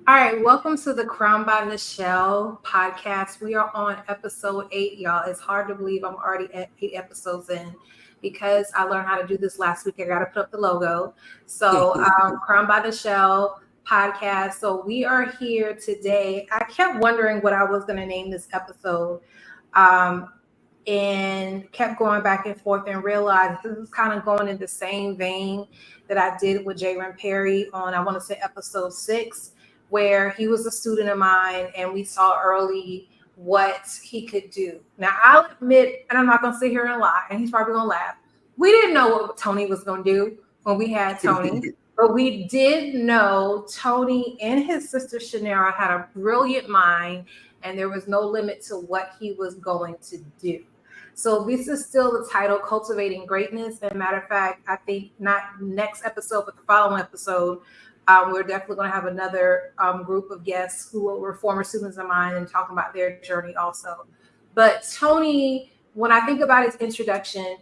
All right, welcome to the Crown by Nichele podcast. We are on episode 8, y'all. It's hard to believe I'm already at 8 episodes in because I learned how to do this last week. I got to put up the logo. So, Crown by Nichele podcast. So, we are here today. I kept wondering what I was going to name this episode and kept going back and forth and realized this is kind of going in the same vein that I did with Jaron Perry on, I want to say, episode 6. Where he was a student of mine and we saw early what he could do. Now, I'll admit, and I'm not going to sit here and lie, and he's probably going to laugh. We didn't know what Toney was going to do when we had Toney, but we did know Toney and his sister Shanera had a brilliant mind, and there was no limit to what he was going to do. So this is still the title, Cultivating Greatness. And matter of fact, I think not next episode, but the following episode, we're definitely going to have another group of guests who were former students of mine and talking about their journey also. But Toney, when I think about his introduction,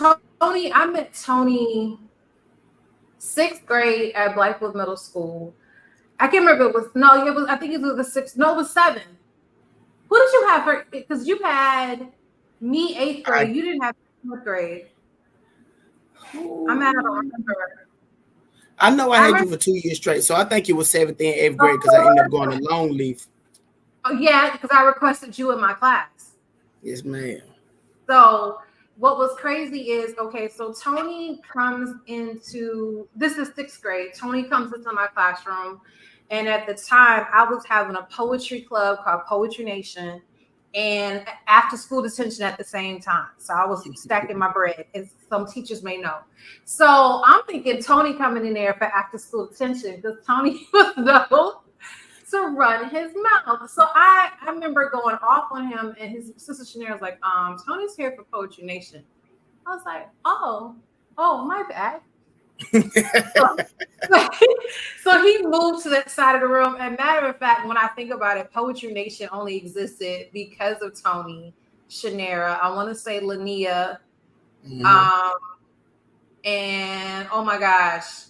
I met Toney 6th grade at Blackwood Middle School. I can't remember it was 6th. No, it was 7. Who did you have for? Because you had me 8th grade. You didn't have 4th grade. I'm mad I don't remember. I know I had you for 2 years straight, so I think it was 7th and 8th grade because I ended up going to long leave. Oh yeah, because I requested you in my class. Yes, ma'am. So what was crazy is, okay, so Toney comes into, this is 6th grade. Toney comes into my classroom, and at the time I was having a poetry club called Poetry Nation and after school detention at the same time. So I was stacking my bread, as some teachers may know. So I'm thinking Toney coming in there for after school detention because Toney was known to run his mouth. So I remember going off on him, and his sister Shanera was like, Toney's here for Poetry Nation. I was like, oh, my bad. So he moved to that side of the room. And matter of fact, when I think about it, Poetry Nation only existed because of Toney, Shanera, I want to say Lania, and oh my gosh,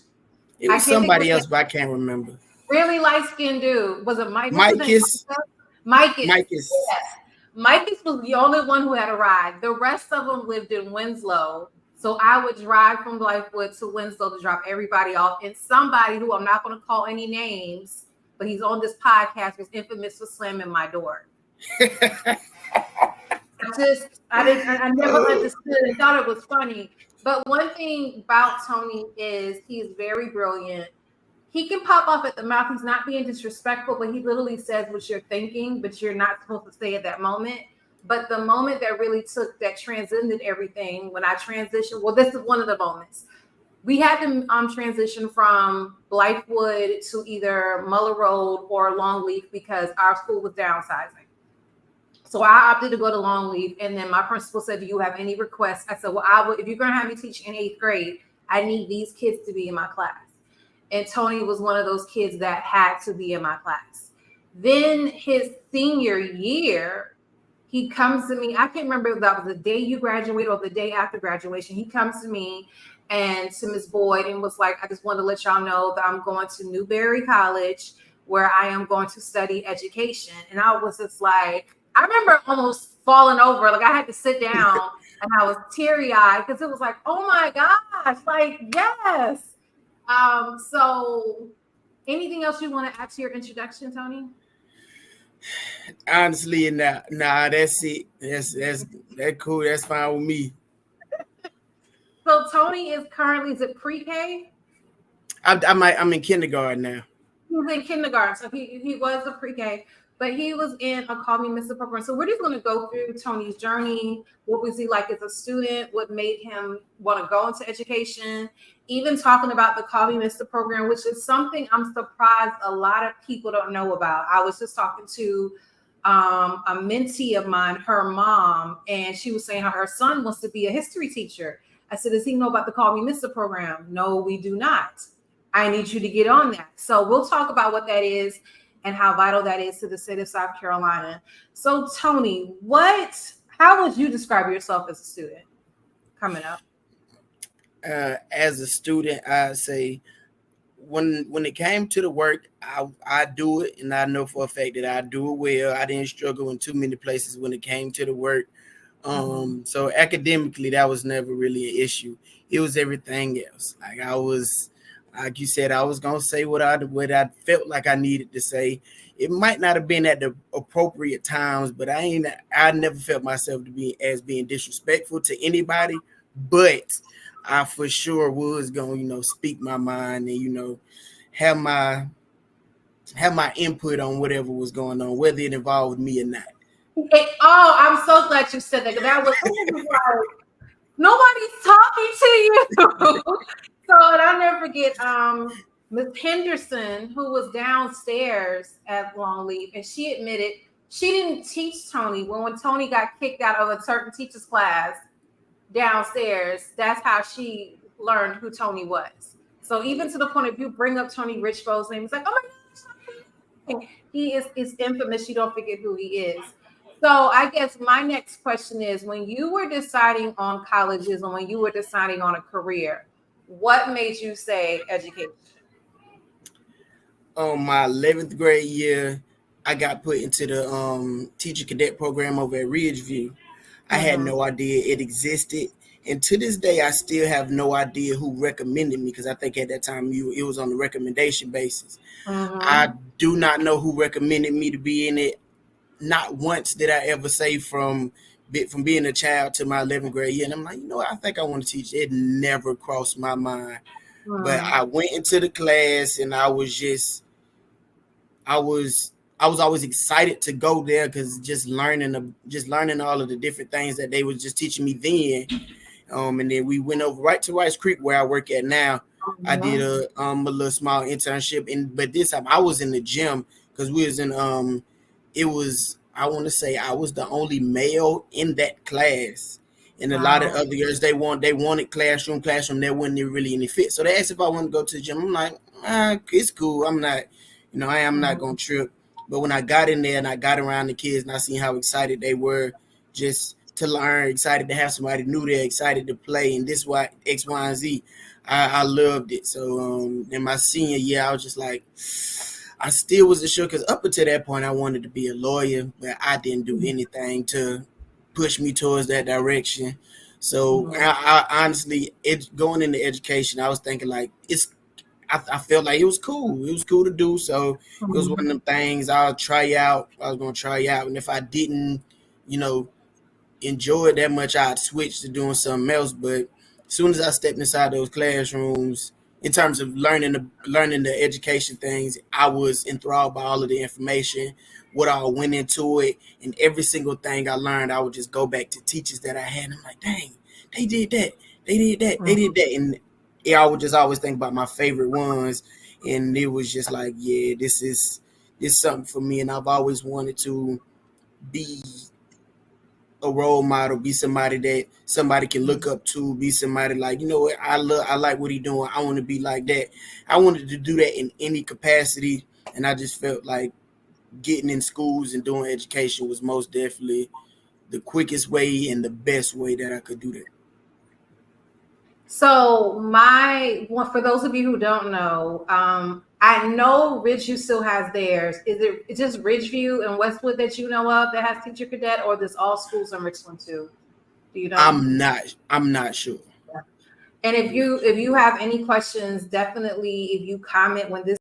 it was somebody else, but I can't remember. Really light-skinned dude. Was it Mike? Micus. Yes. Micus was the only one who had a ride. The rest of them lived in Winslow. So I would drive from Blythewood to Winslow to drop everybody off. And somebody who I'm not going to call any names, but he's on this podcast, was infamous for slamming my door. I never understood and thought it was funny. But one thing about Toney is he's very brilliant. He can pop off at the mouth. He's not being disrespectful, but he literally says what you're thinking, but you're not supposed to say at that moment. But the moment that really that transcended everything, when I transitioned, well, this is one of the moments. We had to transition from Blythewood to either Muller Road or Longleaf because our school was downsizing. So I opted to go to Longleaf, and then my principal said, do you have any requests? I said, well, if you're going to have me teach in 8th grade, I need these kids to be in my class. And Toney was one of those kids that had to be in my class. Then his senior year, he comes to me. I can't remember if that was the day you graduated or the day after graduation. He comes to me and to Ms. Boyd and was like, I just want to let y'all know that I'm going to Newberry College where I am going to study education. And I was just like, I remember almost falling over. Like I had to sit down and I was teary-eyed because it was like, oh my gosh, like, yes. So anything else you want to add to your introduction, Toney? Honestly, nah, that's it. That's cool. That's fine with me. So Toney is it pre-K? I'm in kindergarten now. He's in kindergarten, so he was a pre-K, but he was in a Call Me Mr. program. So we're just going to go through Toney's journey. What was he like as a student? What made him want to go into education? Even talking about the Call Me Mr. program, which is something I'm surprised a lot of people don't know about. I was just talking to a mentee of mine, her mom, and she was saying how her son wants to be a history teacher. I said, does he know about the Call Me Mr. program? No, we do not. I need you to get on that. So we'll talk about what that is and how vital that is to the state of South Carolina. So Toney, how would you describe yourself as a student coming up? As a student, I'd say when it came to the work, I do it, and I know for a fact that I do it well. I didn't struggle in too many places when it came to the work. So academically, that was never really an issue. It was everything else. Like I was, like you said, I was gonna say what I felt like I needed to say. It might not have been at the appropriate times, but I never felt myself to be as being disrespectful to anybody. But I for sure was gonna, speak my mind and have my input on whatever was going on, whether it involved me or not. I'm so glad you said that. That was like, nobody's talking to you. So, and I'll never forget Miss Henderson, who was downstairs at Longleaf, and she admitted she didn't teach Toney. When Toney got kicked out of a certain teacher's class downstairs, that's how she learned who Toney was. So even to the point, if you bring up Toney Richbow's name, it's like, oh my gosh, he is infamous. You don't forget who he is. So I guess my next question is, when you were deciding on colleges and when you were deciding on a career, what made you say education? On my 11th grade year, I got put into the teacher cadet program over at Ridgeview. I had no idea it existed. And to this day, I still have no idea who recommended me, because I think at that time it was on the recommendation basis. I do not know who recommended me to be in it. Not once did I ever say from being a child to my 11th grade year, and I'm like, I think I want to teach. It never crossed my mind. But I went into the class, and I was always excited to go there, because just learning all of the different things that they was just teaching me then. And then we went over right to Rice Creek, where I work at now. I did a little small internship, but this time I was in the gym, because we was in I want to say I was the only male in that class. And a lot of other years they wanted classroom. There wasn't really any fit. So they asked if I wanted to go to the gym. I'm like, it's cool. I'm not, I am not gonna trip. But when I got in there and I got around the kids and I seen how excited they were just to learn, excited to have somebody new there, excited to play, and this why X, Y, and Z, I loved it. So in my senior year, I was just like, I still wasn't sure, because up until that point, I wanted to be a lawyer, but I didn't do anything to push me towards that direction. So I honestly, going into education, I was thinking like I felt like it was cool. It was cool to do. So it was one of them things I was going to try out. And if I didn't, enjoy it that much, I'd switch to doing something else. But as soon as I stepped inside those classrooms, in terms of learning the education things, I was enthralled by all of the information, what all went into it, and every single thing I learned, I would just go back to teachers that I had. And I'm like, dang, they did that, they did that, and I would just always think about my favorite ones, and it was just like, yeah, this is something for me, and I've always wanted to be a role model, be somebody that somebody can look up to, be somebody like, what, I like what he's doing. I want to be like that. I wanted to do that in any capacity, and I just felt like getting in schools and doing education was most definitely the quickest way and the best way that I could do that. So for those of you who don't know, I know Ridgeview still has theirs. Is it just Ridgeview and Westwood that you know of that has teacher cadet, or there's all schools in Richland too? Do you know? I'm not sure. Yeah. And if you have any questions, definitely if you comment when this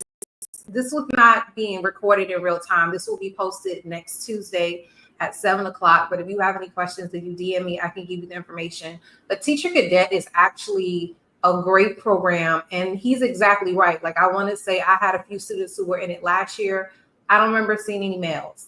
was not being recorded in real time. This will be posted next Tuesday at 7:00. But if you have any questions, if you DM me, I can give you the information. But Teacher Cadet is actually a great program, and he's exactly right. Like, I want to say I had a few students who were in it last year. I don't remember seeing any males.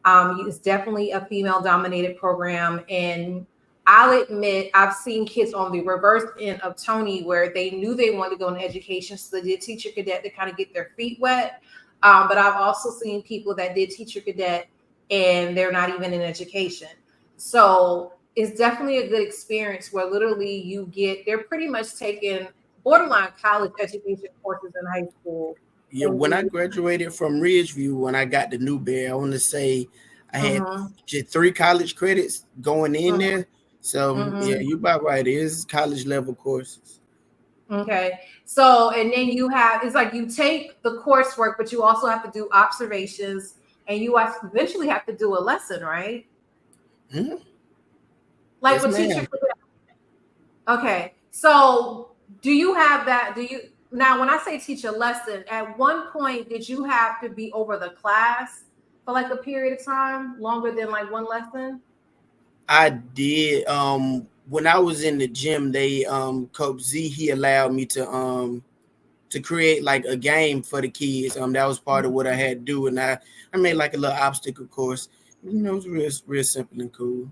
It's definitely a female-dominated program, and I'll admit I've seen kids on the reverse end of Toney where they knew they wanted to go into education, so they did Teacher Cadet to kind of get their feet wet. But I've also seen people that did Teacher Cadet and they're not even in education. So it's definitely a good experience where literally they're pretty much taking borderline college education courses in high school. Yeah, when I graduated from Ridgeview, when I got the new bear, I want to say I had just 3 college credits going in there. So yeah, you're about right. It is college level courses. Okay. So, and then you have, it's like you take the coursework, but you also have to do observations and you eventually have to do a lesson, right? Mm-hmm. Like Yes, what teacher. ma'am. Okay. So do you have that? Now, when I say teach a lesson, at one point, did you have to be over the class for like a period of time longer than like one lesson? I did. When I was in the gym, they Coach Z, he allowed me to create like a game for the kids. That was part of what I had to do, and I made like a little obstacle course. It was real simple and cool.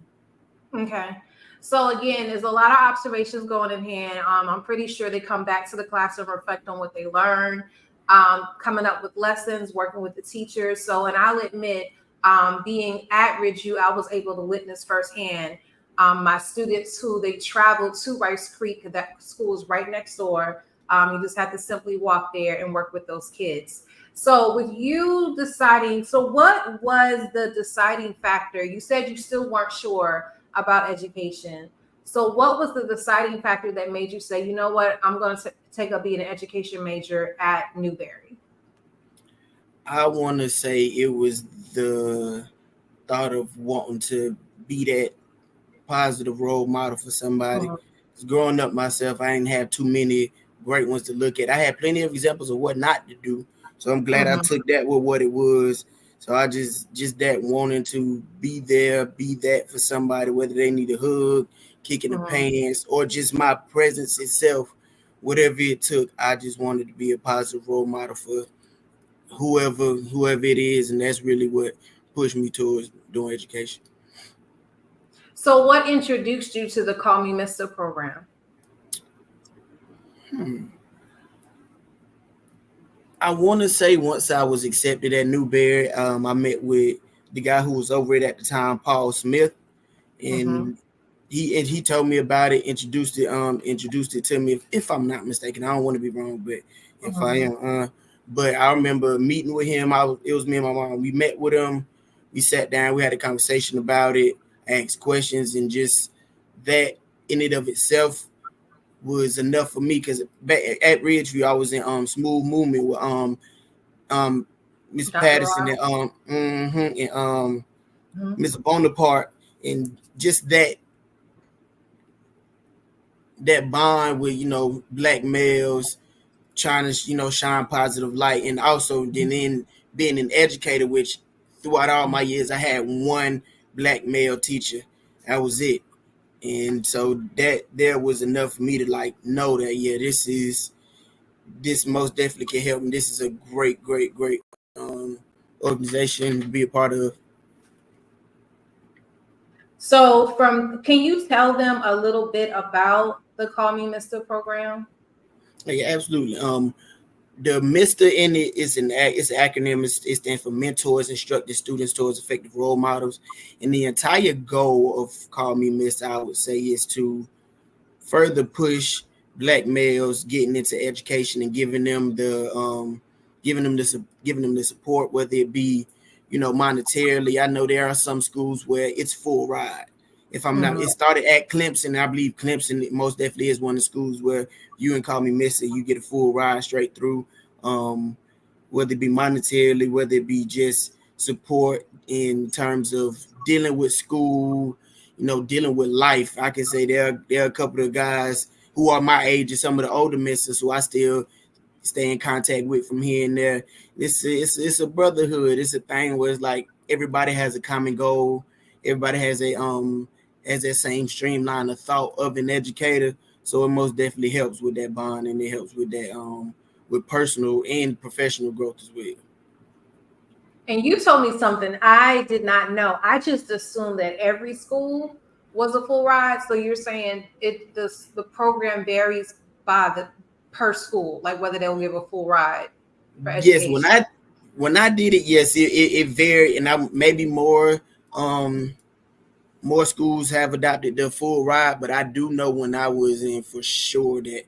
Okay. So again, there's a lot of observations going in hand. I'm pretty sure they come back to the classroom, reflect on what they learned, coming up with lessons, working with the teachers. So, and I'll admit, being at Ridgeview, I was able to witness firsthand my students who they traveled to Rice Creek, that school is right next door. You just have to simply walk there and work with those kids. So with you deciding, so what was the deciding factor? You said you still weren't sure about education. So what was the deciding factor that made you say, you know what, I'm going to take up being an education major at Newberry? I want to say it was the thought of wanting to be that positive role model for somebody. Growing up myself, I didn't have too many great ones to look at. I had plenty of examples of what not to do. So I'm glad I took that with what it was. So I just that wanting to be there, be that for somebody, whether they need a hug, kick in the pants, or just my presence itself, whatever it took. I just wanted to be a positive role model for whoever it is, and that's really what pushed me towards doing education. So what introduced you to the Call Me Mister program? I want to say once I was accepted at Newberry, I met with the guy who was over it at the time, Paul Smith, and he told me about it, introduced it to me. If I'm not mistaken, I don't want to be wrong, but if I am, but I remember meeting with him. It was me and my mom. We met with him. We sat down. We had a conversation about it. Asked questions, and just that in and of itself was enough for me, because at Ridgeview I was in smooth movement with Miss Patterson and Miss Bonaparte, and just that bond with black males trying to shine positive light, and also then in being an educator, which throughout all my years I had one black male teacher. That was it. And so that there was enough for me to like know that this most definitely can help, and this is a great organization to be a part of. So can you tell them a little bit about the Call Me Mister program? Yeah, absolutely. The Mister in it is it's an acronym. It stands for Mentors, Instructed Students Towards Effective Role Models. And the entire goal of Call Me Mister, I would say, is to further push black males getting into education and giving them the support, whether it be monetarily. I know there are some schools where it's full ride. If I'm not, it started at Clemson. I believe Clemson most definitely is one of the schools where you and Call Me Mister, you get a full ride straight through. Whether it be monetarily, whether it be just support in terms of dealing with school, dealing with life. I can say there are a couple of guys who are my age and some of the older misters who I still stay in contact with from here and there. It's a brotherhood. It's a thing where it's like everybody has a common goal. Everybody has that same streamline of thought of an educator. So it most definitely helps with that bond, and it helps with that with personal and professional growth as well. And you told me something I did not know. I just assumed that every school was a full ride. So you're saying the program varies by the per school, like whether they'll give a full ride for Yes, education. when I did it, yes, it varied, and I maybe more schools have adopted the full ride, but I do know when I was in for sure that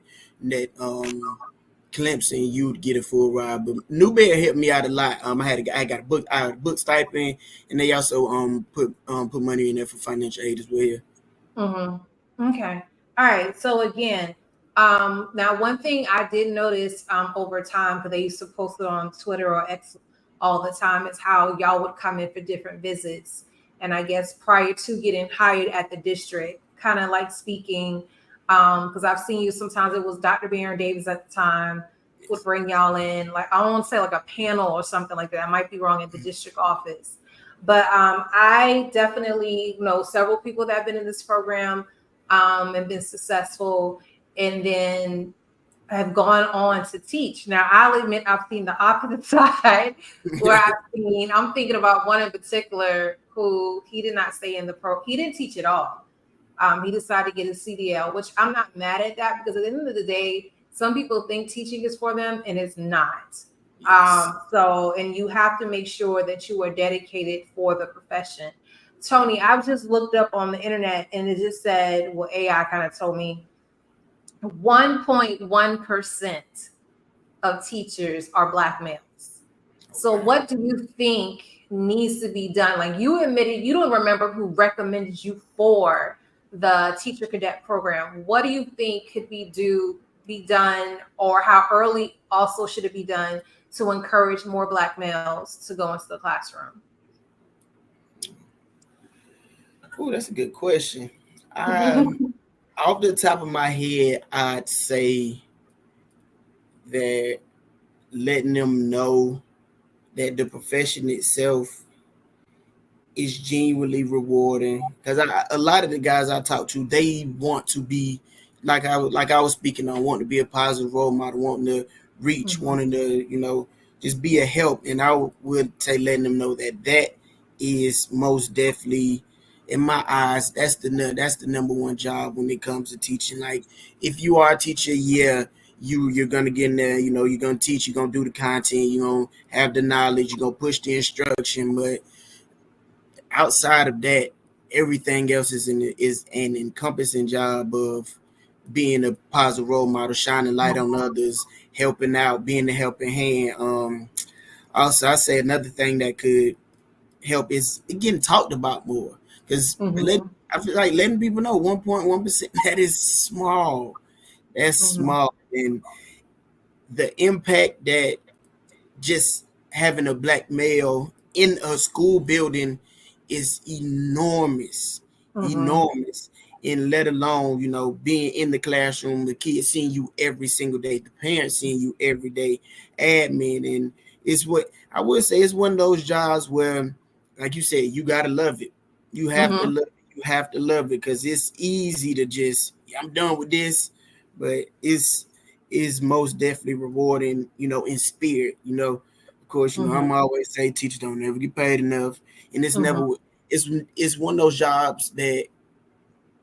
Clemson, you'd get a full ride. But Newberry helped me out a lot. I got a book stipend, and they also put money in there for financial aid as well. Okay. All right. So again, Now, one thing I did notice over time, because they used to post it on Twitter or X all the time, is how y'all would come in for different visits. And I guess prior to getting hired at the district, kind of like speaking, because I've seen you sometimes, it was Dr. Baron Davis at the time, would bring y'all in, like, I don't want to say like a panel or something like that. I might be wrong, at the district office. But I definitely know several people that have been in this program and been successful, and then have gone on to teach. Now, I'll admit I've seen the opposite side, where I'm thinking about one in particular who he did not stay in he didn't teach at all. He decided to get his CDL, which I'm not mad at that, because at the end of the day, some people think teaching is for them and it's not. Yes. And you have to make sure that you are dedicated for the profession. Toney, I've just looked up on the internet and it just said, well, AI kind of told me 1.1% of teachers are Black males. So what do you think needs to be done? Like, you admitted you don't remember who recommended you for the teacher cadet program. What do you think could be done, or how early also should it be done to encourage more Black males to go into the classroom? Oh, that's a good question. Off the top of my head, I'd say that letting them know that the profession itself is genuinely rewarding. Because a lot of the guys I talk to, they want to be like I was speaking on, wanting to be a positive role model, wanting to reach, wanting to just be a help. And I would say letting them know that is most definitely, in my eyes, that's the number one job when it comes to teaching. Like, if you are a teacher, yeah, you're gonna get in there, you're gonna teach, you're gonna do the content, you're gonna have the knowledge, you're gonna push the instruction, but outside of that, everything else is an encompassing job of being a positive role model, shining light on others, helping out, being the helping hand. Also, I say another thing that could help is getting talked about more, because I feel like letting people know 1.1%, that is small. That's small, and the impact that just having a Black male in a school building is enormous, enormous. And let alone, being in the classroom, the kids seeing you every single day, the parents seeing you every day, admin. And it's what I would say, it's one of those jobs where, like you said, you gotta love it. You have to love it. You have to love it, because it's easy to just, I'm done with this, but it's most definitely rewarding, in spirit. Of course, I'm always say teachers don't never get paid enough, and it's never, it's one of those jobs that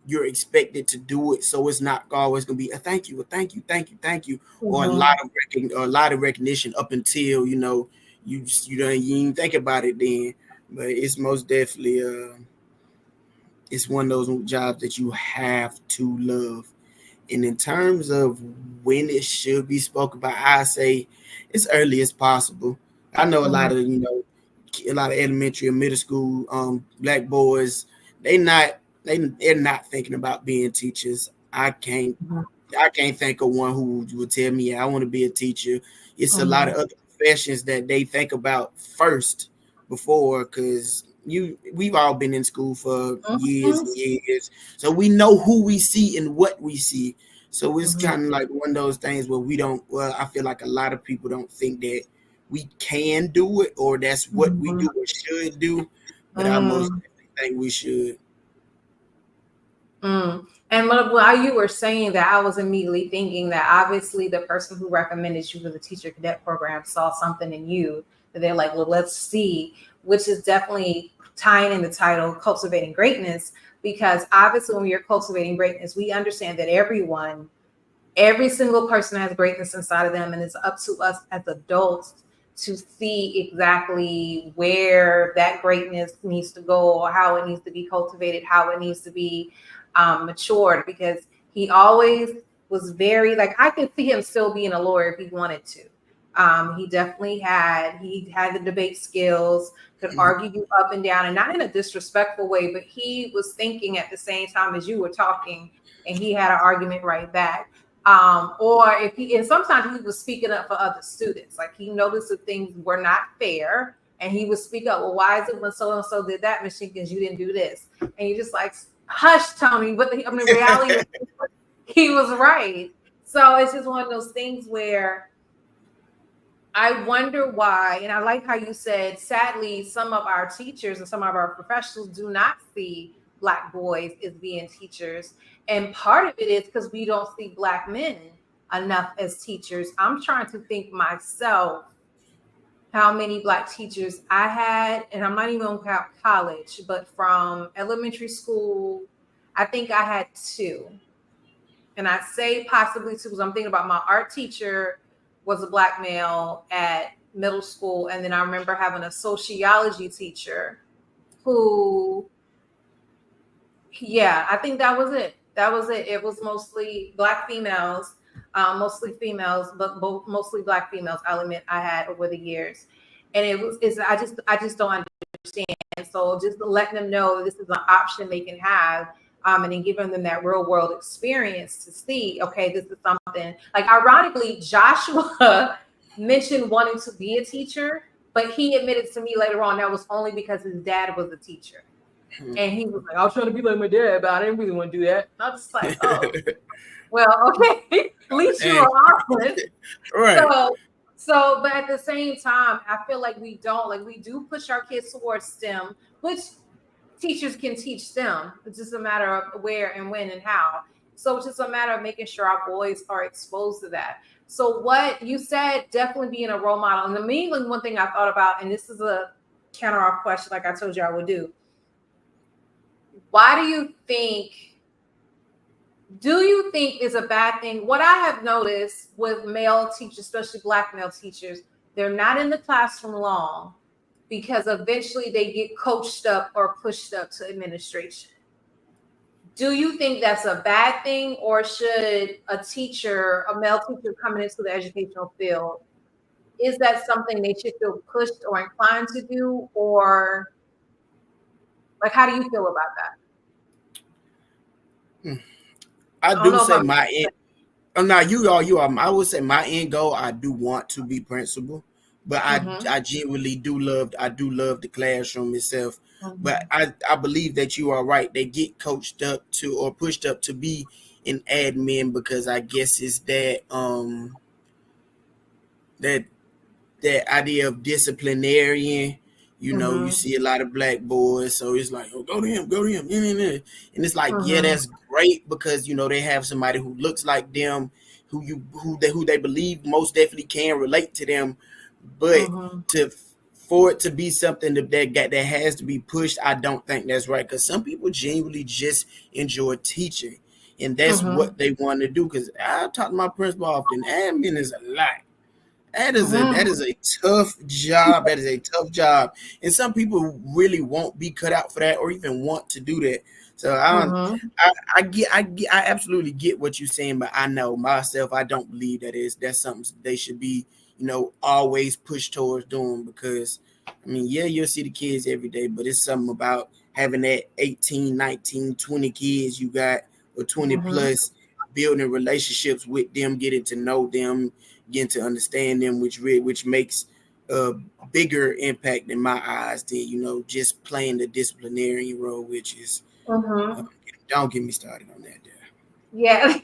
you're expected to do it, so it's not always gonna be a thank you, or a lot of recognition up until you don't even think about it then. But it's most definitely it's one of those jobs that you have to love. And in terms of when it should be spoken about, I say as early as possible. I know a lot of elementary and middle school Black boys, they're not thinking about being teachers. I can't think of one who would tell me, yeah, I want to be a teacher. It's a lot of other professions that they think about first before, because we've all been in school for years and years, so we know who we see and what we see. So it's kind of like one of those things where I feel like a lot of people don't think that we can do it, or that's what we do or should do, but I most definitely think we should. And while you were saying that, I was immediately thinking that obviously the person who recommended you for the teacher cadet program saw something in you that they're like, well, let's see, which is definitely tying in the title, Cultivating Greatness, because obviously when we are cultivating greatness, we understand that every single person has greatness inside of them, and it's up to us as adults to see exactly where that greatness needs to go, or how it needs to be cultivated, how it needs to be matured, because he always was very, like, I could see him still being a lawyer if he wanted to. He definitely had the debate skills, could argue you up and down, and not in a disrespectful way, but he was thinking at the same time as you were talking, and he had an argument right back. Or if he, and sometimes he was speaking up for other students, like he noticed that things were not fair, and he would speak up. Well, why is it when so and so did that, Miss Jenkins, you didn't do this? And you're just like, hush, Tony. But I mean, reality, he was right. So it's just one of those things where I wonder why, and I like how you said, sadly, some of our teachers and some of our professionals do not see Black boys as being teachers. And part of it is because we don't see Black men enough as teachers. I'm trying to think myself how many Black teachers I had, and I'm not even on college, but from elementary school, I think I had 2. And I say possibly 2 because I'm thinking about my art teacher was a Black male at middle school. And then I remember having a sociology teacher who, yeah, I think that was it. That was it. It was mostly Black females, but mostly Black females. I'll admit I had over the years. And I just don't understand. So just letting them know this is an option they can have. And then giving them that real world experience to see, okay, this is something. Like, ironically, Joshua mentioned wanting to be a teacher, but he admitted to me later on that was only because his dad was a teacher. And he was like, I was trying to be like my dad, but I didn't really want to do that. I was just like, oh, well, okay, at least you were honest. Right. So, but at the same time, I feel like we do push our kids towards STEM, which teachers can teach STEM. It's just a matter of where and when and how. So it's just a matter of making sure our boys are exposed to that. So what you said, definitely being a role model. And the main one thing I thought about, and this is a counter off question, like I told you I would do. Why do you think is a bad thing? What I have noticed with male teachers, especially Black male teachers, they're not in the classroom long because eventually they get coached up or pushed up to administration. Do you think that's a bad thing, or should a male teacher coming into the educational field, is that something they should feel pushed or inclined to do? Or like, how do you feel about that? I do say my end. Oh, no, you are. I would say my end goal. I do want to be principal, but I genuinely do love the classroom itself. But I believe that you are right. They get coached up to or pushed up to be an admin because I guess it's that that idea of disciplinarian. You know, you see a lot of Black boys, so it's like, oh, go to him, and it's like, yeah, that's great because you know they have somebody who looks like them, who they believe most definitely can relate to them, but for it to be something that has to be pushed, I don't think that's right because some people genuinely just enjoy teaching, and that's what they want to do. Because I talk to my principal often, admin is a lot. That is a tough job. That is a tough job, and some people really won't be cut out for that, or even want to do that. So I absolutely get what you're saying, but I know myself, I don't believe that's something they should be, always pushed towards doing because, I mean, yeah, you'll see the kids every day, but it's something about having that 18, 19, 20 kids you got or 20 plus, building relationships with them, getting to know them, getting to understand them, which makes a bigger impact in my eyes than just playing the disciplinarian role, which is don't get me started on that there. Yeah.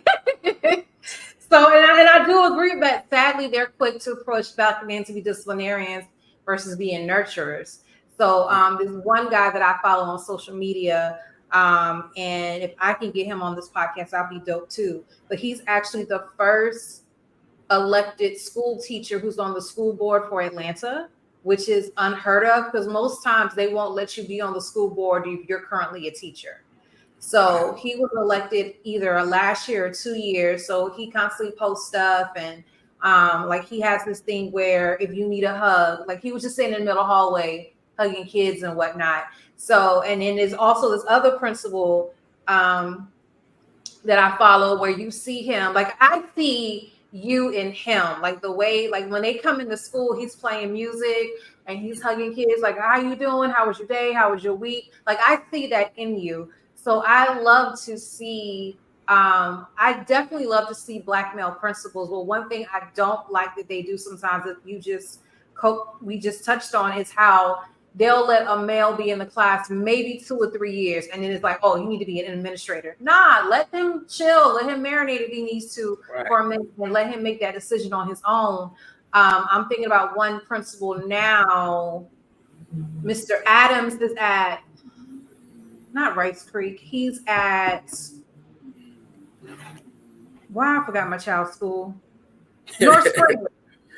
So and I do agree, but sadly they're quick to approach Black men to be disciplinarians versus being nurturers. So there's one guy that I follow on social media. And if I can get him on this podcast, I'll be dope too. But he's actually the first elected school teacher who's on the school board for Atlanta, which is unheard of because most times they won't let you be on the school board if you're currently a teacher. So he was elected either last year or 2 years. So he constantly posts stuff and like he has this thing where if you need a hug, like he was just sitting in the middle hallway hugging kids and whatnot. So, and then there's also this other principal that I follow where you see him, like I see you in him, like the way, like when they come into school, he's playing music and he's hugging kids, like, how you doing? How was your day? How was your week? Like I see that in you. So I love to see I definitely love to see black male principals. Well, one thing I don't like that they do sometimes that we just touched on is how they'll let a male be in the class maybe 2 or 3 years, and then it's like, oh, you need to be an administrator. Nah, let him chill, let him marinate if he needs to for a minute, and let him make that decision on his own. I'm thinking about one principal now. Mr. Adams is at not Rice Creek. He's at I forgot my child's school. North Springs.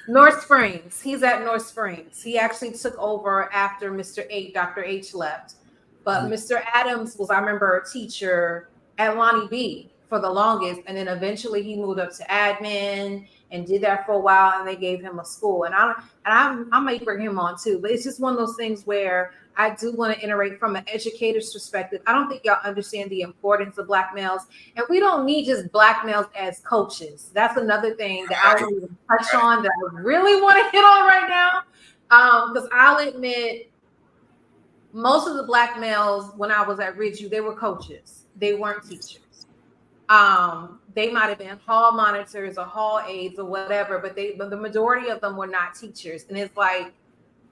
North Springs. He's at North Springs. He actually took over after Dr. H left. But Mr. Adams was, I remember, a teacher at Lonnie B for the longest. And then eventually he moved up to admin and did that for a while. And they gave him a school. And I might bring him on too. But it's just one of those things where I do want to iterate from an educator's perspective. I don't think y'all understand the importance of black males. And we don't need just black males as coaches. That's another thing that I won't even touch on that I really want to hit on right now. Because I'll admit, most of the black males, when I was at Ridgeview, they were coaches. They weren't teachers. They might have been hall monitors or hall aides or whatever, but the majority of them were not teachers. And it's like,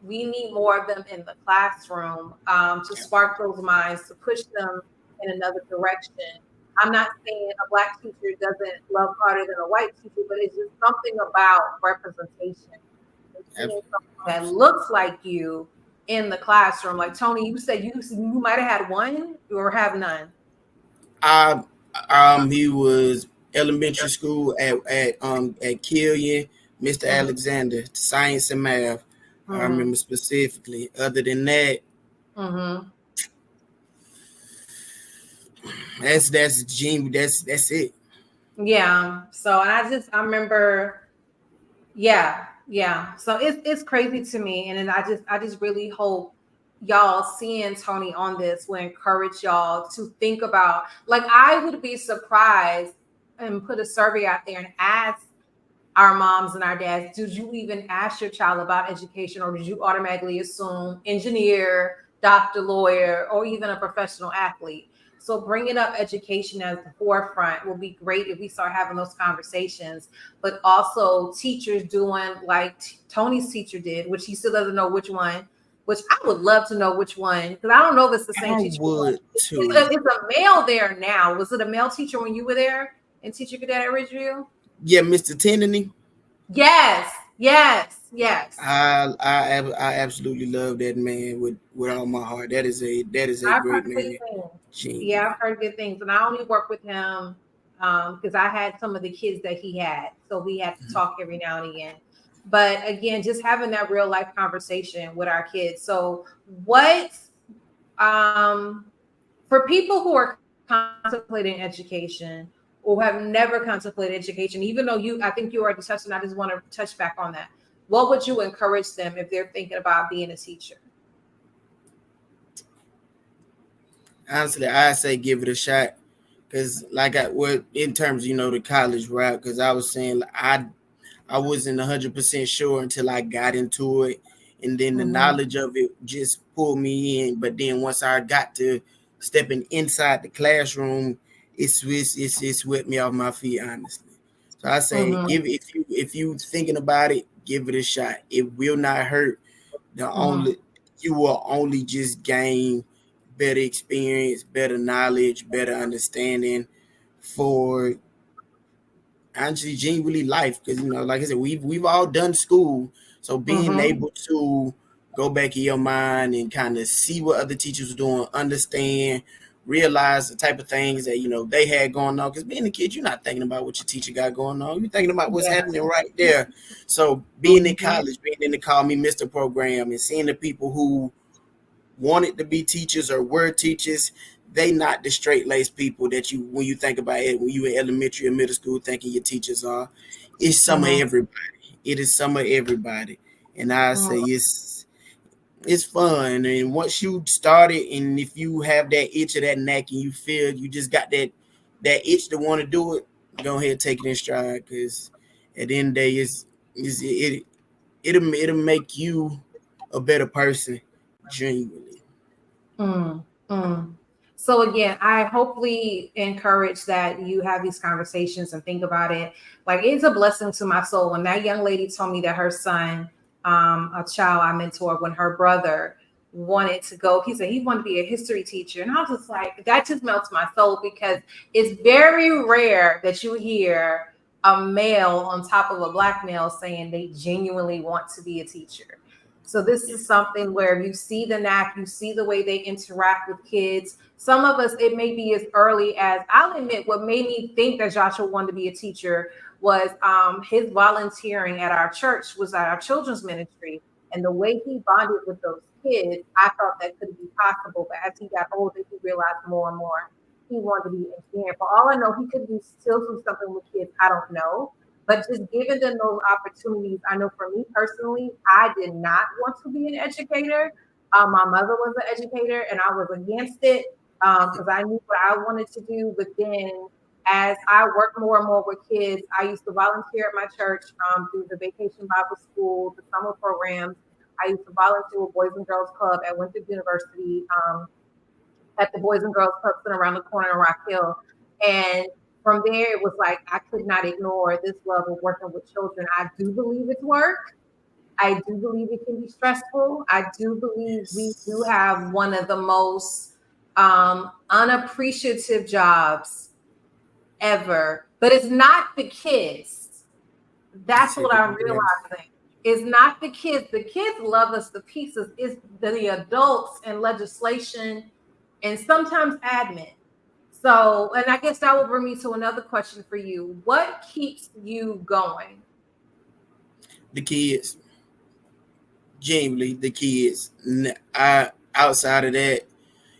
we need more of them in the classroom to spark those minds, to push them in another direction. I'm not saying a black teacher doesn't love harder than a white teacher, but it's just something about representation. Something that looks like you in the classroom. Like Toney, you said you might have had one or have none. He was elementary school at Killian, Mr. Alexander, science and math. I remember specifically. Other than that, that's Gene. That's it. Yeah. So and I remember, yeah. So it's crazy to me, and then I just really hope y'all seeing Toney on this will encourage y'all to think about. Like, I would be surprised and put a survey out there and ask our moms and our dads, did you even ask your child about education, or did you automatically assume engineer, doctor, lawyer, or even a professional athlete? So bringing up education as the forefront will be great if we start having those conversations, but also teachers doing like Toney's teacher did, which he still doesn't know which one, which I would love to know which one, because I don't know if it's the same teacher. It's a male there now. Was it a male teacher when you were there in Teacher Cadet at Ridgeview? Yeah, Mr. Tenney. Yes. I absolutely love that man with all my heart. That is a great man. Yeah, I've heard good things, and I only work with him because I had some of the kids that he had, so we had to talk every now and again. But again, just having that real life conversation with our kids. So, what for people who are contemplating education or have never contemplated education, even though I think you already touched, and I just want to touch back on that. What would you encourage them if they're thinking about being a teacher? Honestly, I say give it a shot, because in terms of, the college route, because I was saying I wasn't 100% sure until I got into it, and then the knowledge of it just pulled me in. But then once I got to stepping inside the classroom, it swept me off my feet, honestly. So I say, if you thinking about it, give it a shot. It will not hurt. You will only just gain better experience, better knowledge, better understanding for actually genuinely life. Because like I said, we've all done school, so being able to go back in your mind and kind of see what other teachers are doing, understand, realize the type of things that they had going on. Because being a kid, you're not thinking about what your teacher got going on. You're thinking about what's happening right there. So being in college, being in the Call Me Mr. program, and seeing the people who wanted to be teachers or were teachers, they not the straight-laced people that when you think about it, when you in elementary or middle school thinking your teachers are. It's some of everybody. It is some of everybody. And I say it's fun. And once you start it, and if you have that itch or that knack, and you feel you just got that itch to want to do it, go ahead and take it in stride, because at the end of the day, it'll make you a better person genuinely. So again, I hopefully encourage that you have these conversations and think about it. Like, it's a blessing to my soul when that young lady told me that her son, a child I mentored, when her brother wanted to go, he said he wanted to be a history teacher. And I was just like, that just melts my soul, because it's very rare that you hear a male on top of a black male saying they genuinely want to be a teacher. So this is something where you see the knack, you see the way they interact with kids. Some of us, it may be as early as, I'll admit, what made me think that Joshua wanted to be a teacher was his volunteering at our church, was at our children's ministry. And the way he bonded with those kids, I thought that could be possible. But as he got older, he realized more and more he wanted to be an engineer. For all I know, he could still do something with kids. I don't know. But just giving them those opportunities, I know for me personally, I did not want to be an educator. My mother was an educator, and I was against it because I knew what I wanted to do. But then, as I worked more and more with kids, I used to volunteer at my church through the Vacation Bible School, the summer programs. I used to volunteer with Boys and Girls Club at Winthrop University, at the Boys and Girls Club Center around the corner in Rock Hill. And from there, it was like I could not ignore this love of working with children. I do believe it's work. I do believe it can be stressful. I do believe we do have one of the most unappreciative jobs ever. But it's not the kids. That's what I'm realizing. It's not the kids. The kids love us to pieces. It's the adults and legislation and sometimes admin. So, and I guess that will bring me to another question for you. What keeps you going? The kids. Genuinely, the kids. Outside of that,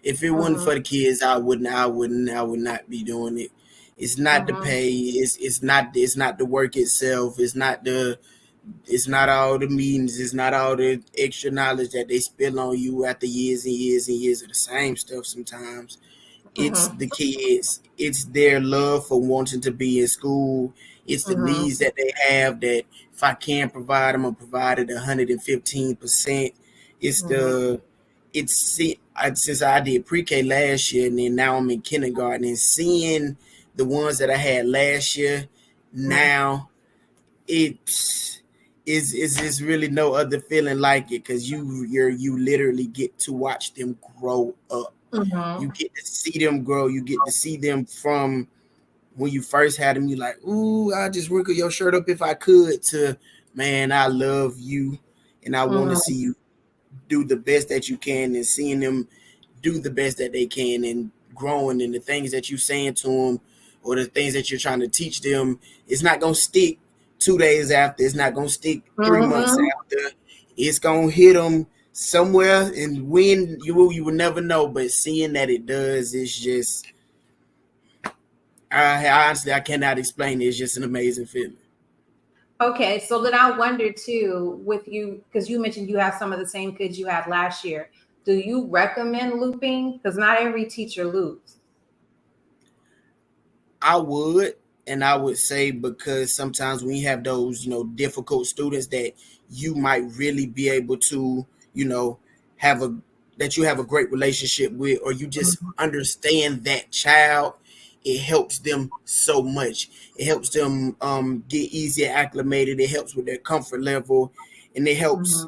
if it wasn't for the kids, I would not be doing it. It's not the pay. It's not the work itself. It's not all the meetings. It's not all the extra knowledge that they spill on you after years and years and years of the same stuff sometimes. It's the kids. It's their love for wanting to be in school. It's the needs that they have that if I can provide them, I'll provide it 115%. Since I did pre-K last year and then now I'm in kindergarten and seeing the ones that I had last year, now it's really no other feeling like it, because you literally get to watch them grow up. You get to see them grow. You get to see them from when you first had them. You like, ooh, I just wrinkle your shirt up if I could. To, man, I love you, and I want to see you do the best that you can, and seeing them do the best that they can, and growing, and the things that you're saying to them or the things that you're trying to teach them, it's not gonna stick 2 days after. It's not gonna stick 3 months after. It's gonna hit them somewhere, and when you will never know. But seeing that it does, it's just, honestly, I cannot explain it. It's just an amazing feeling. Okay, so then I wonder too, with you, because you mentioned you have some of the same kids you had last year. Do you recommend looping? Because not every teacher loops. I would say, because sometimes when you have those, difficult students that you might really be able to, have a great relationship with, or you just understand that child, it helps them so much. It helps them get easier acclimated. It helps with their comfort level, and it helps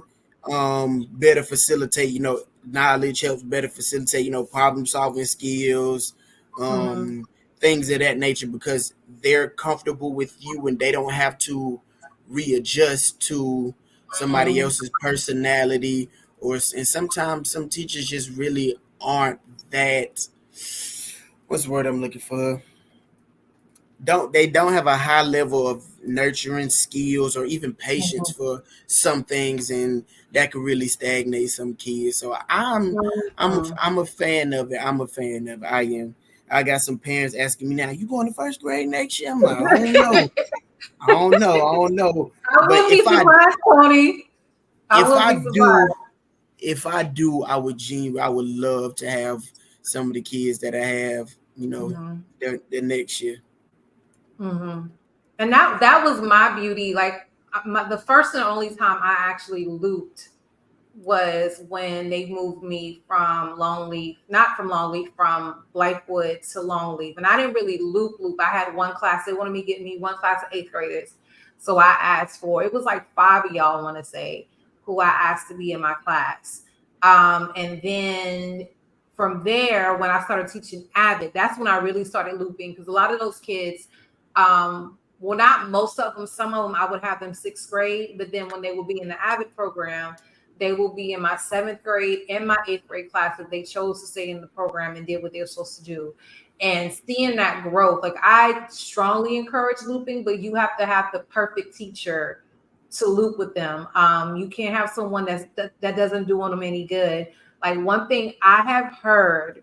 better facilitate, knowledge, helps better facilitate, problem solving skills, things of that nature, because they're comfortable with you and they don't have to readjust to somebody else's personality. And sometimes some teachers just really aren't that, what's the word I'm looking for? They don't have a high level of nurturing skills or even patience for some things, and that could really stagnate some kids. So I'm a fan of it. I'm a fan of it. I am. I got some parents asking me now, you going to first grade next year? I'm like, I don't know. I don't know. I wouldn't be surprised, Tony. If I do, I would love to have some of the kids that I have, the next year. And that was my beauty. Like the first and only time I actually looped was when they moved me from Longleaf, not from Longleaf, from Blythewood to Longleaf. And I didn't really loop. I had one class. They wanted me to get me one class of 8th graders. So I asked for, it was like 5 of y'all, I want to say, who I asked to be in my class. And then from there, when I started teaching Avid, that's when I really started looping, because a lot of those kids, well, not most of them, some of them I would have them 6th grade, but then when they would be in the Avid program, they will be in my 7th grade and my 8th grade class if they chose to stay in the program and did what they were supposed to do. And seeing that growth, like, I strongly encourage looping, but you have to have the perfect teacher to loop with them. You can't have someone that doesn't do them any good. Like, one thing I have heard,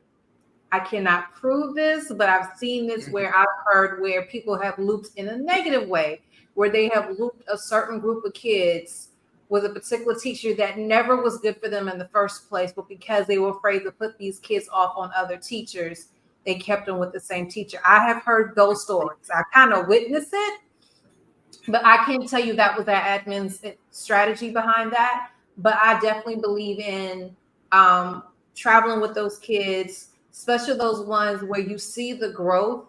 I cannot prove this, but I've seen this where I've heard where people have looped in a negative way, where they have looped a certain group of kids with a particular teacher that never was good for them in the first place, but because they were afraid to put these kids off on other teachers, they kept them with the same teacher. I have heard those stories. I kind of witnessed it, but I can't tell you that was that admin's strategy behind that. But I definitely believe in traveling with those kids, especially those ones where you see the growth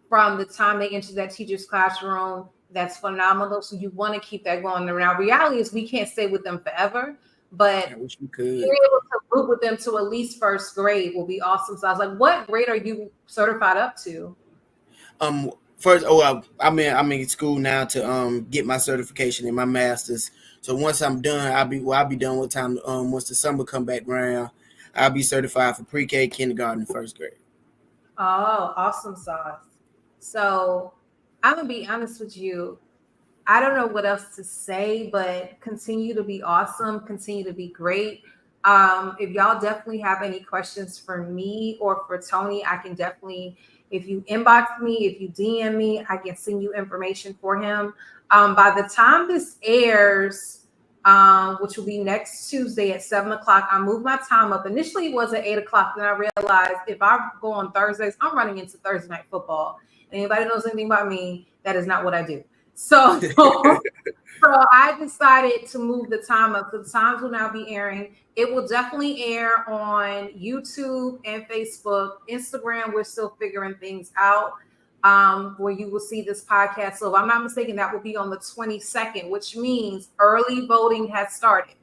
from the time they enter that teacher's classroom. That's phenomenal. So you want to keep that going. Now, reality is we can't stay with them forever, but I wish we could. being able to group with them to at least 1st grade will be awesome. So I was like, what grade are you certified up to? First, I'm in school now to get my certification and my master's. So once I'm done, I'll be done with time. Once the summer come back around, I'll be certified for pre-K, kindergarten, and 1st grade. Oh, awesome sauce. So I'm gonna be honest with you. I don't know what else to say, but continue to be awesome, continue to be great. If y'all definitely have any questions for me or for Toney, I can definitely, if you inbox me, if you DM me, I can send you information for him. By the time this airs, which will be next Tuesday at 7 o'clock, I moved my time up. Initially, it was at 8 o'clock. Then I realized if I go on Thursdays, I'm running into Thursday night football. And anybody knows anything about me, that is not what I do. So I decided to move the time up. The times will now be airing. It will definitely air on YouTube and Facebook. Instagram, we're still figuring things out, where you will see this podcast. So if I'm not mistaken, that will be on the 22nd, which means early voting has started.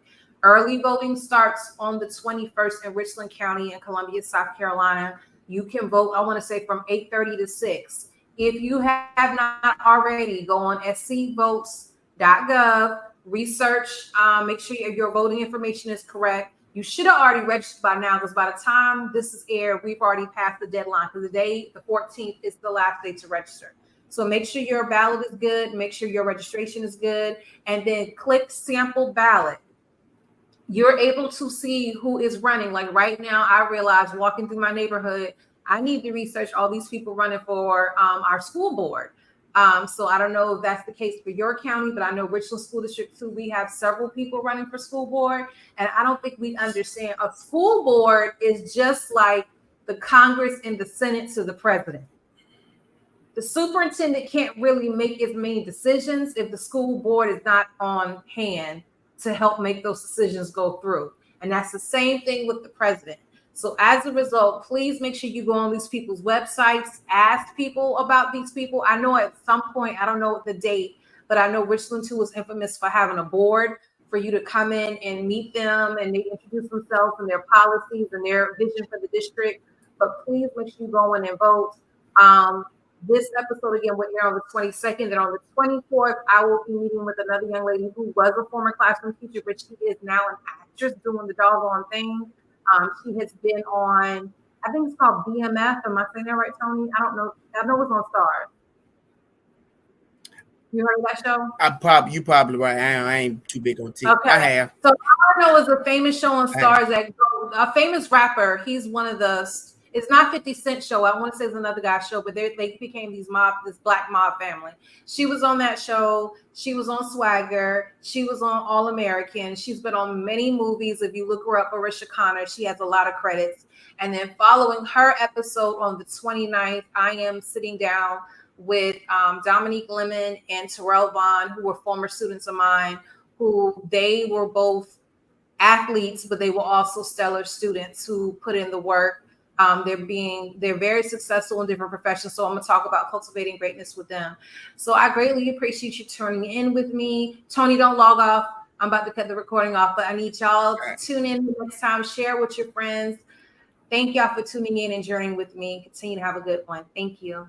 Early voting starts on the 21st in Richland County in Columbia, South Carolina. You can vote, I want to say, from 8:30 to 6. If you have not already, go on scvotes.gov, research, make sure your voting information is correct. You should have already registered by now, because by the time this is aired, we've already passed the deadline, because the 14th, is the last day to register. So make sure your ballot is good, make sure your registration is good, and then click sample ballot. You're able to see who is running. Like right now, I realize walking through my neighborhood, I need to research all these people running for our school board. So I don't know if that's the case for your county, but I know Richland School District 2, we have several people running for school board. And I don't think we understand, a school board is just like the Congress and the Senate to the president. The superintendent can't really make as many decisions if the school board is not on hand to help make those decisions go through. And that's the same thing with the president. So as a result, please make sure you go on these people's websites, ask people about these people. I know at some point, I don't know the date, but I know Richland 2 was infamous for having a board for you to come in and meet them, and they introduce themselves and their policies and their vision for the district. But please make sure you go in and vote. This episode again will air on the 22nd. Then on the 24th, I will be meeting with another young lady who was a former classroom teacher, but she is now an actress doing the doggone thing. She has been on, I think it's called BMF. Am I saying that right, Toney? I don't know. I know it's on Stars. You heard of that show? You probably right. I ain't too big on TikTok. Okay. I have. So all I know is a famous show on Stars that a famous rapper. He's one of the. It's not 50 Cent show. I want to say it's another guy's show, but they became this black mob family. She was on that show. She was on Swagger. She was on All American. She's been on many movies. If you look her up, Arisha Connor, she has a lot of credits. And then following her episode on the 29th, I am sitting down with Dominique Lemon and Terrell Vaughn, who were former students of mine, who they were both athletes, but they were also stellar students who put in the work. They're very successful in different professions. So I'm going to talk about cultivating greatness with them. So I greatly appreciate you tuning in with me. Toney, don't log off. I'm about to cut the recording off, but I need y'all to tune in next time. Share with your friends. Thank y'all for tuning in and journeying with me. Continue to have a good one. Thank you.